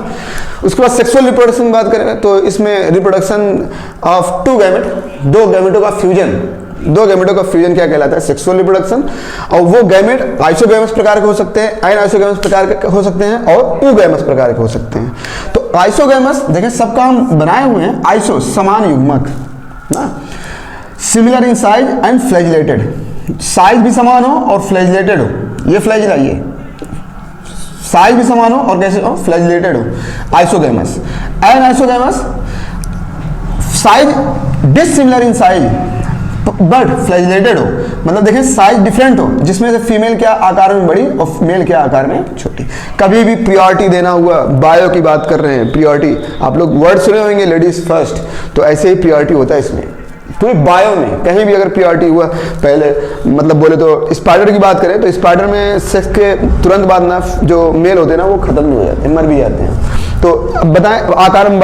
उसके बाद सेक्सुअल रिप्रोडक्शन की बात करें तो इसमें रिप्रोडक्शन ऑफ टू गैमेट, दो गैमेटों का फ्यूजन, दो गैमेटों का फ्यूजन क्या कहलाता है? Sexual reproduction. और वो गैमेट आइसोगैमस प्रकार के हो सकते हैं, एन आइसोगैमस प्रकार के हो सकते हैं और ऊगैमस प्रकार के हो सकते हैं। तो आइसोगैमस देखें, सबका हम बनाए हुए हैं, आइसो समान युग्मक ना, similar in size and flagellated, size भी समान हो और फ्लैजिलेटेड हो। ये फ्लैजिला, ये साइज भी समान हो और कैसे हो? फ्लैजिलेटेड हो। Isogamous. Anisogamous, size dissimilar in size but flagellated हो, मतलब देखें साइज डिफरेंट हो, जिसमें से फीमेल क्या आकार में बड़ी और मेल क्या आकार में छोटी। कभी भी प्रियोरिटी देना हुआ, बायो की बात कर रहे हैं, प्रियोरिटी, आप लोग वर्ड सुने होंगे लेडीज फर्स्ट, तो ऐसे ही प्रियोरिटी होता है इसमें। पूरे बायो में कहीं भी अगर प्रियोरिटी हुआ, पहले मतलब बोले तो स्पाइडर की बात करें तो स्पाइडर में सेक्स के तुरंत बाद ना जो मेल होते हैं ना वो खत्म भी हो जाते हैं, मर भी जाते हैं। तो अब बताएं आकार में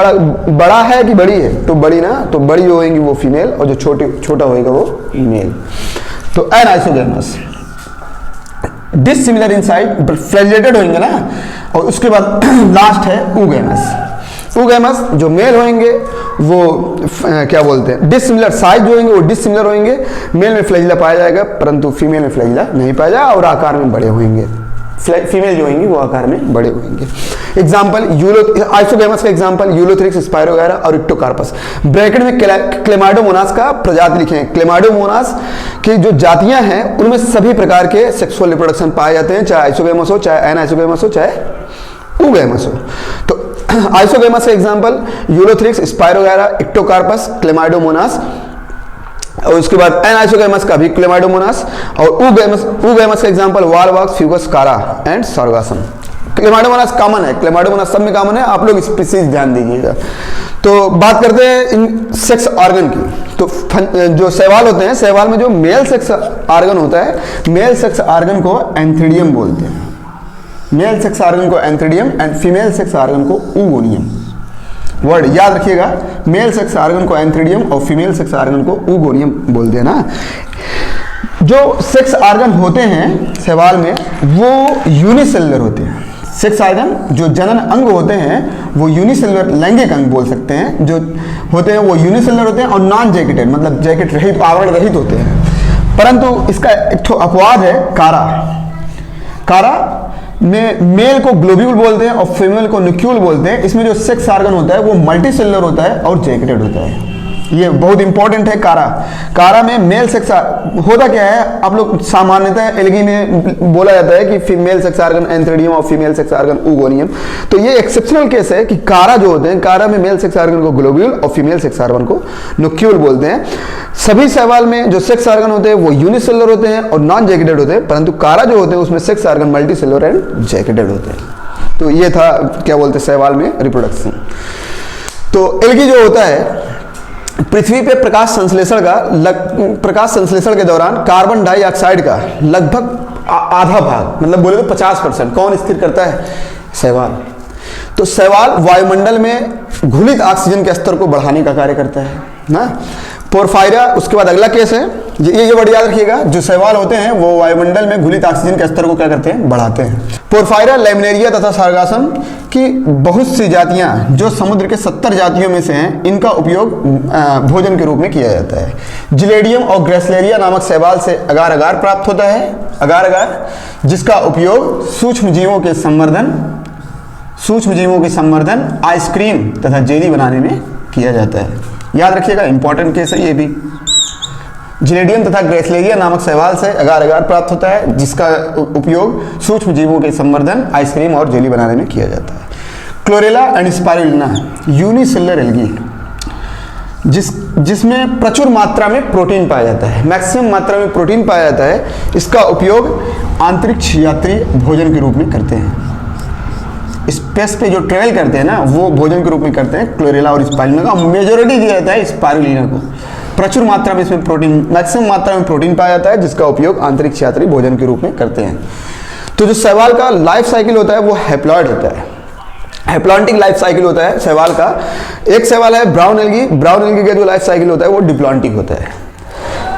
बड़ा है कि बड़ी है? तो बड़ी ना, तो बड़ी जो होगी वो फीमेल और जो छोटा होएगा वो मेल। तो anisogamous, dissimilar in size, flagellated होंगे ना। और उसके बाद लास्ट है ऊगैमस। ऊगैमस जो मेल होंगे वो क्या बोलते हैं? डिसिमिलर साइज जो होंगे वो डिसिमिलर होंगे, मेल में फ्लैजिला पाया जाएगा परंतु फीमेल में फ्लैजिला नहीं पाया जाएगा और आकार में बड़े होंगे। फीमेल जो होंगी वो आकार में बड़े होंगे। एग्जाम्पल आइसोगैमस का एग्जाम्पल यूलोथ्रिक्स, स्पाइरोगायरा और इक्टोकार्पस। ब्रैकेट में क्लेमाइडोमोनास का प्रजाति लिखे हैं। क्लेमाइडोमोनास की जो जातियां हैं उनमें सभी प्रकार के सेक्सुअल रिप्रोडक्शन पाए जाते हैं, चाहे आइसोगैमस हो, चाहे एन आइसोगैमस हो, चाहे ऊगैमस हो। तो आइसोगैमस का एग्जाम्पल यूलोथ्रिक्स, स्पाइरोगायरा, इक्टोकार्पस, क्लेमाइडोमोनास। और उसके बाद एन आइसोगैमस का भी क्लेमाइडोमोनास। और ऊगैमस का एग्जांपल वाल्वाक्स, फ्यूगस, कारा एंड सार्गासम। क्लेमाइडोमोनास कॉमन है, क्लेमाइडोमोनास सब में कॉमन है, आप लोग स्पीसीज ध्यान दीजिएगा। तो बात करते हैं इन सेक्स ऑर्गन की। तो जो शैवाल होते हैं, शैवाल में जो मेल सेक्स ऑर्गन होता है, मेल सेक्स ऑर्गन को एंथ्रीडियम बोलते हैं। मेल सेक्स ऑर्गन को antheridium and female sex organ को ऊगोनियम। वर्ड याद रखिएगा, मेल सेक्स ऑर्गन को एंथ्रीडियम और फीमेल सेक्स ऑर्गन को ऊगोनियम बोलते हैं ना। जो सेक्स ऑर्गन होते हैं शैवाल में वो यूनिसेलुलर होते हैं। सेक्स ऑर्गन जो जनन अंग होते हैं वो यूनिसेलुलर, लैंगिक अंग बोल सकते हैं, जो होते हैं वो यूनिसेलुलर होते हैं और नॉन जैकेटेड, मतलब जैकेट रहित, आवरण रहित होते हैं। परंतु इसका एक तो अपवाद है कारा। कारा में मेल को ग्लोब्यूल बोलते हैं और फीमेल को न्यूक्यूल बोलते हैं। इसमें जो सेक्स ऑर्गन होता है वो मल्टीसेलुलर होता है और जैकेटेड होता है। ये बहुत इंपॉर्टेंट है कारा। कारा में मेल सेक्स होता क्या है, आप लोग सामान्यतः एल्गी में बोला जाता है कि फीमेल सेक्स ऑर्गन एंथ्रीडियम और फीमेल सेक्स ऑर्गन ऊगोनियम। तो ये एक्सेप्शनल केस है कि कारा जो होते हैं, कारा में मेल सेक्स ऑर्गन को ग्लोब्यूल और फीमेल सेक्स ऑर्गन को न्यूक्यूल बोलते हैं। सभी शैवाल में जो सेक्स ऑर्गन होते हैं वो यूनिसेलुलर होते हैं और नॉन जैकेटेड होते हैं, परंतु कारा जो होते हैं उसमें sex organ multicellular and jacketed होते हैं। तो ये था क्या बोलते हैं शैवाल में रिप्रोडक्शन। तो एल्गी जो होता है पृथ्वी पे प्रकाश संश्लेषण के दौरान कार्बन डाइऑक्साइड का लगभग आधा भाग, मतलब बोले तो 50% कौन स्थिर करता है? शैवाल। तो शैवाल वायुमंडल में घुलित ऑक्सीजन के स्तर को बढ़ाने का कार्य करता है ना। पोरफायरा, उसके बाद अगला केस है, ये वर्ड याद रखिएगा, जो शैवाल होते हैं वो वायुमंडल में घुलित ऑक्सीजन के स्तर को क्या करते हैं? बढ़ाते हैं। पोरफायरा, लैमिनेरिया तथा सार्गासम की बहुत सी जातियां जो समुद्र के 70 जातियों में से हैं, इनका उपयोग भोजन के रूप में किया जाता है। जिलेडियम और ग्रेसलेरिया नामक शैवाल से अगार अगार प्राप्त होता है, अगार अगार, जिसका उपयोग सूक्ष्म जीवों के संवर्धन, आइसक्रीम तथा जेली बनाने में किया जाता है। याद रखिएगा, इंपॉर्टेंट केस है ये भी। जिलेडियम तथा ग्रेसलेरिया नामक शैवाल से अगार अगार प्राप्त होता है, जिसका उपयोग सूक्ष्म जीवों के संवर्धन, आइसक्रीम और जेली बनाने में किया जाता है। Chlorella and spirulina unicellular algae, जिसमें प्रचुर मात्रा में प्रोटीन पाया जाता है, मैक्सिमम मात्रा में प्रोटीन पाया जाता है, इसका उपयोग अंतरिक्ष यात्री भोजन के रूप में करते हैं। स्पेस पे जो ट्रेवल करते हैं ना, वो भोजन के रूप में करते हैं क्लोरेला और स्पाइरुलिना का। मेजोरिटी दिया जाता है स्पाइरुलिना को। प्रचुर मात्रा में इसमें प्रोटीन, मैक्सिमम मात्रा में प्रोटीन पाया जाता है, जिसका उपयोग अंतरिक्ष यात्री भोजन के रूप में करते हैं। तो जो शैवाल का लाइफ साइकिल होता है वो हैप्लॉइड होता है, हैप्लॉन्टिक लाइफ साइकिल होता है शैवाल का। एक शैवाल है ब्राउन एल्गी, ब्राउन एल्गी का जो लाइफ साइकिल होता है वो डिप्लॉन्टिक होता है।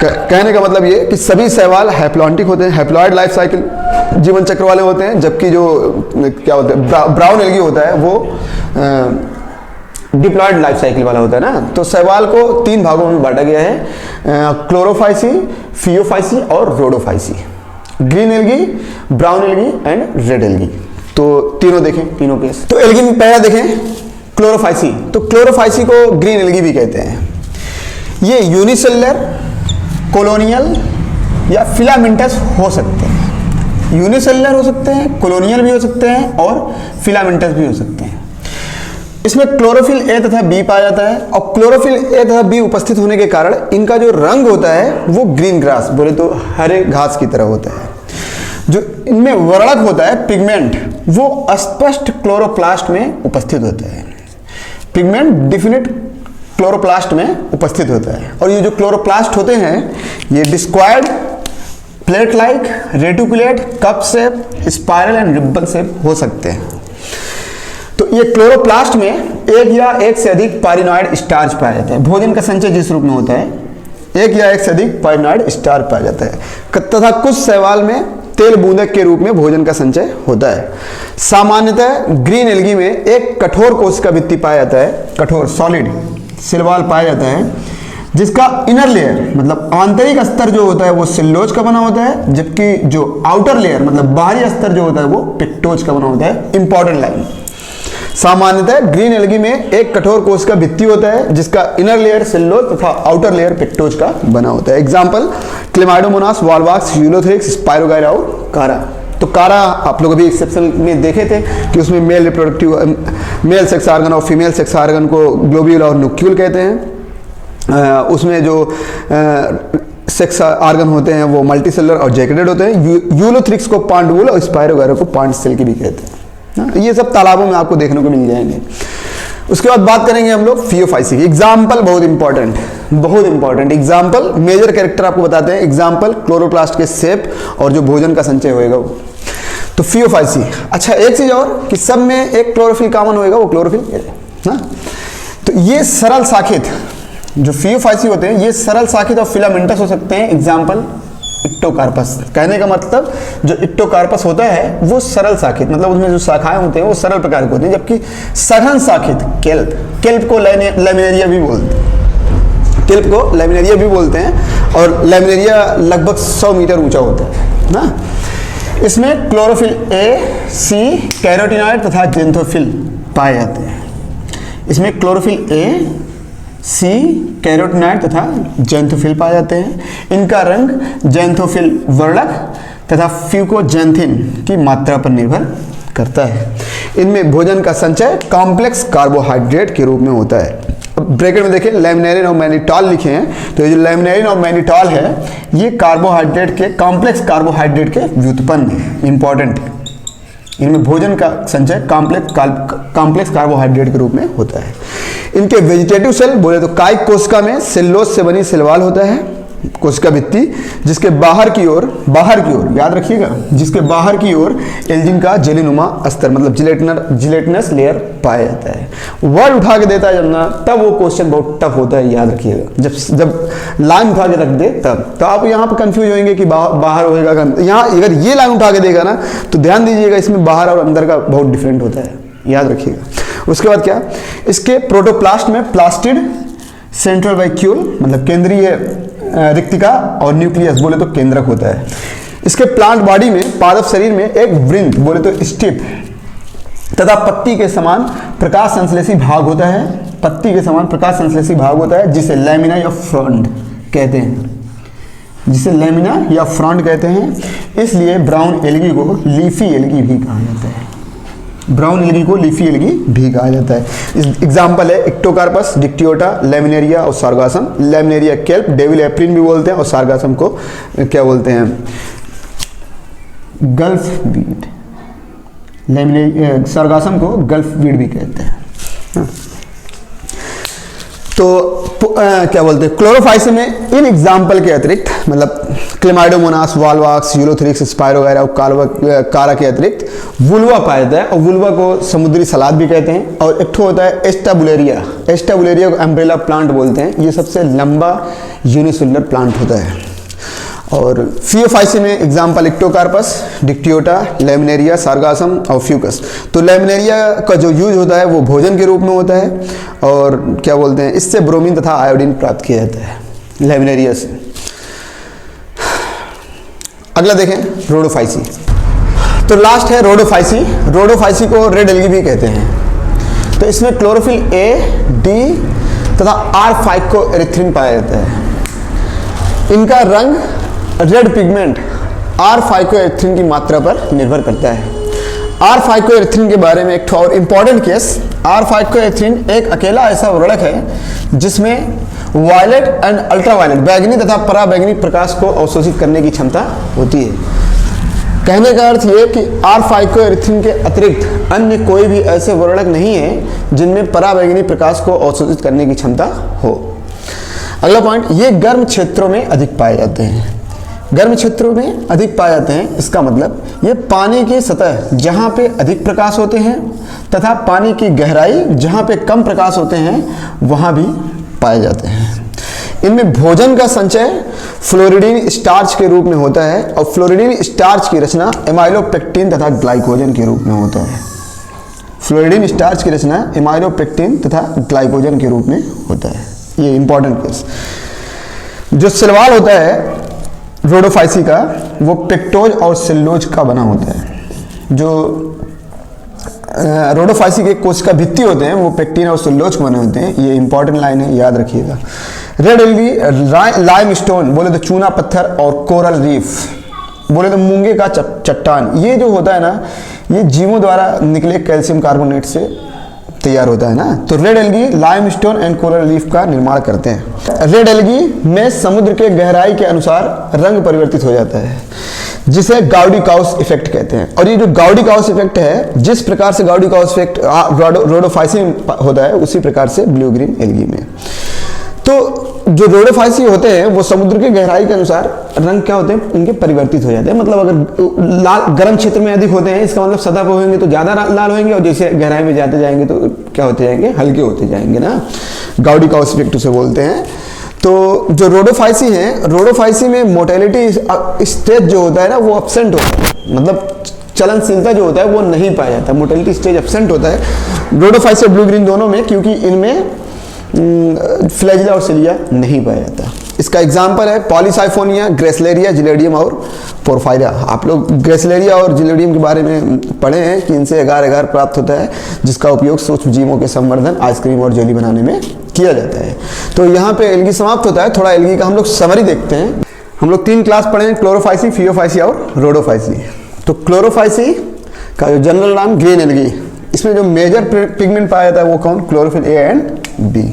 कहने का मतलब ये कि सभी शैवाल हैप्लॉन्टिक होते हैं, हैप्लॉइड लाइफ साइकिल जीवन चक्र वाले होते हैं, जबकि जो क्या होता है ब्राउन एल्गी होता है वो डिप्लॉइड लाइफ साइकिल वाला होता है ना। तो शैवाल को 3 भागों में बांटा गया है, क्लोरोफाइसी, फियोफाइसी और Rhodophyceae. Green algae, brown algae and red algae. तो तीनों देखें, तीनों केस। तो एल्गी में पहला देखें क्लोरोफाइसी। तो क्लोरोफाइसी को ग्रीन एल्गी भी कहते हैं। ये यूनिसेलुलर, कॉलोनियल या फिलामेंटस हो सकते हैं। यूनिसेलुलर हो सकते हैं, कॉलोनियल भी हो सकते हैं और फिलामेंटस भी हो सकते हैं। इसमें क्लोरोफिल ए तथा बी पाया जाता है, और क्लोरोफिल ए तथा बी उपस्थित होने के कारण इनका जो रंग होता है वो ग्रीन ग्रास, बोले तो हरे घास की तरह होता है। जो इनमें वर्णक होता है पिगमेंट, वो स्पष्ट क्लोरोप्लास्ट में उपस्थित होता है। पिगमेंट डिफिनिट क्लोरोप्लास्ट में उपस्थित होता है। और ये जो क्लोरोप्लास्ट होते हैं ये discoid, plate like, reticulate, cup shape, spiral and ribbon shape हो सकते हैं। तो ये क्लोरोप्लास्ट में एक या एक से अधिक पारिनॉइड स्टार्च पाया जाता है। भोजन का संचय जिस रूप में होता है, एक या एक से अधिक पारिनॉइड स्टार्च पाया जाता है, तथा कुछ शैवाल में तेल बूंदक के रूप में भोजन का संचय होता है। सामान्यतः ग्रीन एल्गी में एक कठोर कोशिका भित्ति पाया जाता है, कठोर सॉलिड सिलवाल पाया जाता है, जिसका इनर लेयर मतलब आंतरिक स्तर जो होता है वो सेल्यूलोज का बना होता है, जबकि जो आउटर लेयर मतलब बाहरी स्तर जो होता है वो पेक्टोज का बना होता है। इंपॉर्टेंट लाइन, सामान्यतः ग्रीन एल्गी में एक कठोर कोशिका भित्ति होता है, जिसका इनर लेयर सेल्यूलोज तथा आउटर लेयर पेक्टोज का बना होता है। एग्जाम्पल क्लेमाइडोमोनास, वॉलवाक्स, यूलोथ्रिक्स, स्पाइरोगाइरा और कारा। तो कारा आप लोग अभी एक्सेप्शन में देखे थे कि उसमें मेल सेक्स ऑर्गन और फीमेल सेक्स ऑर्गन को ग्लोब्यूल और न्यूक्यूल कहते हैं। उसमें जो सेक्स ऑर्गन होते हैं वो मल्टीसेलुलर और जैकेटेड होते हैं। यूलोथ्रिक्स को पांडुल और स्पाइरोगाइरा को पांड सेल की भी कहते हैं। ये सब तालाबों में आपको देखने को मिल जाएंगे। उसके बाद बात करेंगे हम लोग फियोफाइसी की। एग्जाम्पल बहुत इंपॉर्टेंट एग्जाम्पल, मेजर कैरेक्टर आपको बताते हैं। एग्जाम्पल क्लोरोप्लास्ट के शेप और जो भोजन का संचय होएगा वो। तो फियोफाइसी, अच्छा एक चीज और कि सब में एक क्लोरोफिल कॉमन होएगा, वो क्लोरोफिल ना। तो ये सरल शाखित जो फियोफाइसी होते हैं ये सरल शाखित और फिलामेंटस हो सकते हैं। एग्जाम्पल इक्टोकार्पस। कहने का मतलब जो इक्टोकार्पस होता है वो सरल शाखित, मतलब उसमें जो शाखाएं होते हैं वो सरल प्रकार के होते हैं, जबकि सघन शाखित केल्प को लैमिनेरिया भी बोलते हैं। केल्प को लैमिनेरिया भी बोलते हैं और लैमिनेरिया लगभग 100 मीटर ऊंचा होता है ना। इसमें क्लोरोफिल ए, सी, कैरोटीनॉइड तथा जेंथोफिल पाए जाते हैं। इसमें क्लोरोफिल ए, सी, कैरोटीनॉइड तथा जेंथोफिल पाए जाते हैं। इनका रंग जेंथोफिल वर्णक तथा फ्यूकोजेंथिन की मात्रा पर निर्भर करता है। इनमें भोजन का संचय कॉम्प्लेक्स कार्बोहाइड्रेट के रूप में होता है। ब्रैकेट में देखें लैमिनेरिन और मैनिटॉल लिखे हैं, तो ये जो लैमिनेरिन और मैनिटॉल है ये कार्बोहाइड्रेट के कॉम्प्लेक्स कार्बोहाइड्रेट के व्युत्पन्न है। इंपॉर्टेंट है। इनमें भोजन का संचय कॉम्प्लेक्स कॉम्प्लेक्स कार्बोहाइड्रेट के रूप में होता है। इनके वेजिटेटिव सेल बोले तो कायिक कोशिका में सेल्यूलोज से बनी सेलवाल होता है, कोशिका भित्ति, जिसके बाहर की ओर याद रखिएगा, जिसके बाहर की ओर एल्जिन का जेलीनुमा अस्तर मतलब जिलेटिनस लेयर पाया जाता है। वर्ड उठा के देता है जब ना, तब वो क्वेश्चन बहुत टफ होता है, याद रखिएगा। जब लाइन उठा के रख दे तब तो आप यहाँ पर कंफ्यूज होंगे कि बाहर होएगा, यहाँ अगर ये लाइन उठा के देगा ना तो ध्यान दीजिएगा इसमें बाहर और अंदर का बहुत डिफरेंट होता है, याद रखिएगा। उसके बाद क्या, इसके प्रोटोप्लास्ट में प्लास्टिड, सेंट्रल वैक्यूल मतलब केंद्रीय रिक्तिका और न्यूक्लियस बोले तो केंद्रक होता है। इसके प्लांट बॉडी में पादप शरीर में एक वृंत बोले तो स्टिप तथा पत्ती के समान प्रकाश संश्लेषी भाग होता है, पत्ती के समान प्रकाश संश्लेषी भाग होता है जिसे लैमिना या फ्रॉन्ड कहते हैं, इसलिए ब्राउन एल्गी को लीफी एल्गी भी कहा जाता है। एग्जाम्पल है इक्टोकार्पस, डिक्टियोटा, लेमिनेरिया और सार्गासम। लेमिनेरिया केल्प, डेविल एप्रिन भी बोलते हैं, और सार्गासम को क्या बोलते हैं, गल्फ वीड। सार्गासम को गल्फ वीड भी कहते हैं। तो क्या बोलते हैं, क्लोरोफाइसी में इन एग्जाम्पल के अतिरिक्त मतलब क्लेमाइडोमोनास, वाल्वाक्स, यूलोथ्रिक्स, स्पायरोगैरा और कारा के अतिरिक्त वुल्वा पाया जाता है, और वुल्वा को समुद्री सलाद भी कहते हैं। और एक ठो होता है एस्टाबुलेरिया को अम्ब्रेला प्लांट बोलते हैं, ये सबसे लंबा यूनिसेलुलर प्लांट होता है। और फियोफाइसी में एग्जाम्पल इक्टोकार्पस, डिक्टियोटा, लेमिनेरिया, सार्गासम और फ्यूकस। तो लेमिनेरिया का जो यूज होता है वो भोजन के रूप में होता है, और क्या बोलते हैं, इससे ब्रोमीन तथा आयोडीन प्राप्त किया जाता है लेमिनेरिया से। अगला देखें रोडोफाइसी। तो लास्ट है रोडोफाइसी को रेड एल्गी भी कहते हैं। तो इसमें क्लोरोफिल ए, डी तथा आर फाइकोएरिथ्रिन पाया जाता है। इनका रंग रेड पिगमेंट आर फाइकोएरिथ्रिन की मात्रा पर निर्भर करता है। आर फाइकोएरिथ्रिन के बारे में एक और इंपॉर्टेंट केस, आर फाइकोएरिथ्रिन एक अकेला ऐसा वर्णक है जिसमें वायलेट एंड अल्ट्रावायलेट बैगनी तथा पराबैंगनी प्रकाश को अवशोषित करने की क्षमता होती है। कहने का अर्थ ये कि आर फाइकोएरिथ्रिन के अतिरिक्त अन्य कोई भी ऐसे वर्णक नहीं है जिनमें पराबैंगनी प्रकाश को अवशोषित करने की क्षमता हो। अगला पॉइंट, ये गर्म क्षेत्रों में अधिक पाए जाते हैं। इसका मतलब ये पानी की सतह जहाँ पे अधिक प्रकाश होते हैं तथा पानी की गहराई जहाँ पे कम प्रकाश होते हैं वहाँ भी पाए जाते हैं। इनमें भोजन का संचय फ्लोरिडीन स्टार्च के रूप में होता है, और फ्लोरिडीन स्टार्च की रचना एमाइलोपेक्टिन तथा ग्लाइकोजन के रूप में होता है। फ्लोरिडीन स्टार्च की रचना एमाइलोपेक्टिन तथा ग्लाइकोजन के रूप में होता है। ये इंपॉर्टेंट केस। जो सेलवाल होता है रोडोफाइसी का, वो पेक्टोज और सेल्यूलोज का बना होता है। जो रोडोफाइसी के कोशिका भित्ति होते हैं वो पेक्टिन और सेल्यूलोज के बने होते हैं। ये इंपॉर्टेंट लाइन है, याद रखिएगा। रेड एल्गी, लाइम स्टोन बोले तो चूना पत्थर, और कोरल रीफ बोले तो मूंगे का चट्टान, ये जो होता है ना, ये जीवों द्वारा निकले कैल्शियम कार्बोनेट से तैयार होता है ना। तो red algae limestone and coral reef का निर्माण करते हैं। रेड एल्गी में समुद्र के गहराई के अनुसार रंग परिवर्तित हो जाता है, जिसे गाउडी-काउस इफेक्ट कहते हैं। और ये जो गाउडी-काउस इफेक्ट है, जिस प्रकार से गाउडी-काउस इफेक्ट रोडोफाइसी में होता है उसी प्रकार से ब्लू ग्रीन एल्गी में। तो जो रोडोफाइसी होते हैं वो समुद्र के गहराई के अनुसार रंग क्या होते हैं, उनके परिवर्तित हो जाते हैं। मतलब अगर लाल गर्म क्षेत्र में अधिक होते हैं, इसका मतलब सतह पर होंगे तो ज़्यादा लाल होंगे, और जैसे गहराई में जाते जाएंगे तो क्या होते जाएंगे, हल्के होते जाएंगे ना। गाउडी-काउस इफेक्ट उसे बोलते हैं। तो जो रोडोफाइसी है, रोडोफाइसी में मोटेलिटी स्टेज जो होता है ना वो एब्सेंट होता है, मतलब चलनशीलता जो होता है वो नहीं पाया जाता, मोटेलिटी स्टेज एब्सेंट होता है रोडोफाइसी और ब्लू ग्रीन दोनों में, क्योंकि इनमें फ्लैजिला और सिलिया नहीं पाया जाता। इसका एग्जाम्पल है पॉलीसाइफोनिया, ग्रेसलेरिया, जिलेडियम और पोरफायरा। आप लोग ग्रेसलेरिया और जिलेडियम के बारे में पढ़े हैं कि इनसे एगार एगार प्राप्त होता है, जिसका उपयोग सूक्ष्म जीवों के संवर्धन, आइसक्रीम और जेली बनाने में किया जाता है। तो यहाँ पे एल्गी समाप्त होता है। थोड़ा एल्गी का हम लोग समरी देखते हैं। हम लोग 3 क्लास पढ़े हैं, क्लोरोफाइसी, फियोफाइसी और रोडोफाइसी। तो क्लोरोफाइसी का जो जनरल नाम ग्रीन एल्गी, इसमें जो मेजर पिगमेंट पाया जाता है वो कौन, chlorophyll A and B.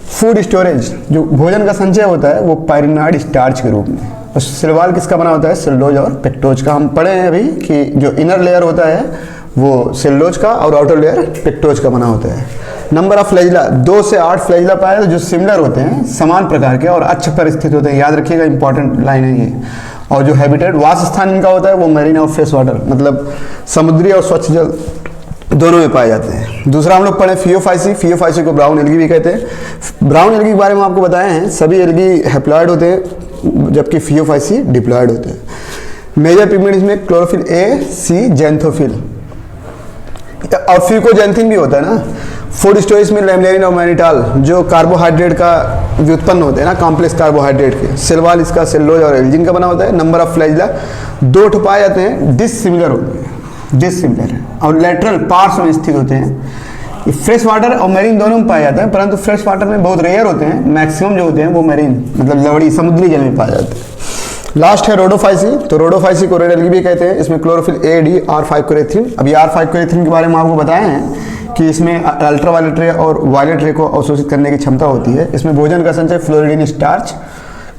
Food storage, जो भोजन का संचय होता है वो पायरिनॉइड स्टार्च के रूप में। और सेलवाल किसका बना होता है, सेल्यूलोज और पेक्टोज का। हम पढ़े हैं अभी कि जो इनर लेयर होता है वो सेलुलोज का और आउटर लेयर पेक्टोज का बना होता है। नंबर ऑफ फ्लैजिला 2 से 8 फ्लैजिला पाए जाते हैं जो सिमिलर होते हैं, समान प्रकार के और अक्ष पर स्थित होते हैं। याद रखिएगा, इंपॉर्टेंट लाइन है ये। और जो हैबिटेट वास स्थान इनका होता है वो मैरीन और फ्रेश वाटर, मतलब समुद्री और स्वच्छ जल दोनों में पाए जाते हैं। दूसरा हम लोग पढ़े फियोफाइसी। फियोफाइसी को ब्राउन एल्गी भी कहते हैं। ब्राउन एल्गी के बारे में आपको बताए हैं, सभी एल्गी हैप्लॉइड होते हैं जबकि फियोफाइसी डिप्लॉइड होते हैं। मेजर पिगमेंट इसमें क्लोरोफिल ए, सी, जैंथोफिल और फिकोजैंथिन भी होता है ना। फूड स्टोरेज में लैमिनेरिन और मैनिटाल जो कार्बोहाइड्रेट का व्युत्पन्न होते हैं ना, कॉम्प्लेक्स कार्बोहाइड्रेट के। सेलवाल इसका सेलुलोज और एल्जिन का बना होता है। नंबर ऑफ फ्लैजिला 2 ठो पाए जाते हैं, डिसिमिलर होते हैं, डिसिमिलर है और लेटरल पार्श्व में स्थित होते हैं। फ्रेश वाटर और मैरीन दोनों में पाए जाते हैं, परंतु फ्रेश वाटर में बहुत रेयर होते हैं। मैक्सिमम जो होते हैं वो मैरीन मतलब लवड़ी समुद्री जल में पाए जाते हैं। लास्ट है रोडोफाइसी। तो रोडोफाइसी को रेड एल्गी भी कहते हैं। इसमें क्लोरोफिल ए, डी, R5 कोरेथिन। अभी R5 कोरेथिन के बारे में आपको बताए हैं कि इसमें अल्ट्रावायलेट रे और वायलेट रे को अवशोषित करने की क्षमता होती है। इसमें भोजन का संचय फ्लोरिडीन स्टार्च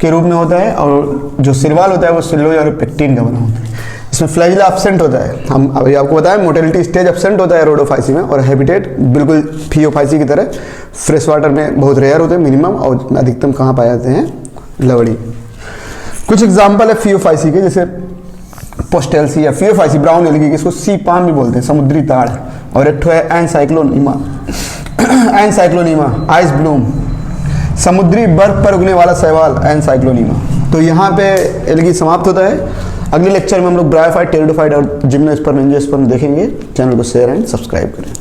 के रूप में होता है और जो सिलवाल होता है वो सेलुलोज और पेक्टिन का बना होता है। इसमें फ्लैजिला एब्सेंट होता है, हम अभी आपको बताएं मोटेलिटी स्टेज एब्सेंट होता है रोडोफाइसी में। और हैबिटेट बिल्कुल फियोफाइसी की तरह फ्रेश वाटर में बहुत रेयर होते हैं मिनिमम, और अधिकतम कहाँ पाए जाते हैं, लवड़ी। कुछ एग्जाम्पल है फियोफाइसी के, जैसे पोस्टेल्सी या फियोफाइसी ब्राउन एल्गी, इसको सी पाम भी बोलते हैं, समुद्री ताड़। और एक है एनसाइक्लोनीमा, एनसाइक्लोनीमा आइस ब्लूम, समुद्री बर्फ पर उगने वाला शैवाल एनसाइक्लोनीमा। तो यहाँ पे एल्गी समाप्त होता है। अगले लेक्चर में हम लोग ब्रायोफाइट, टेरिडोफाइट और जिम्नोस्पर्म, एंजियोस्पर्म देखेंगे। चैनल को शेयर एंड सब्सक्राइब करें।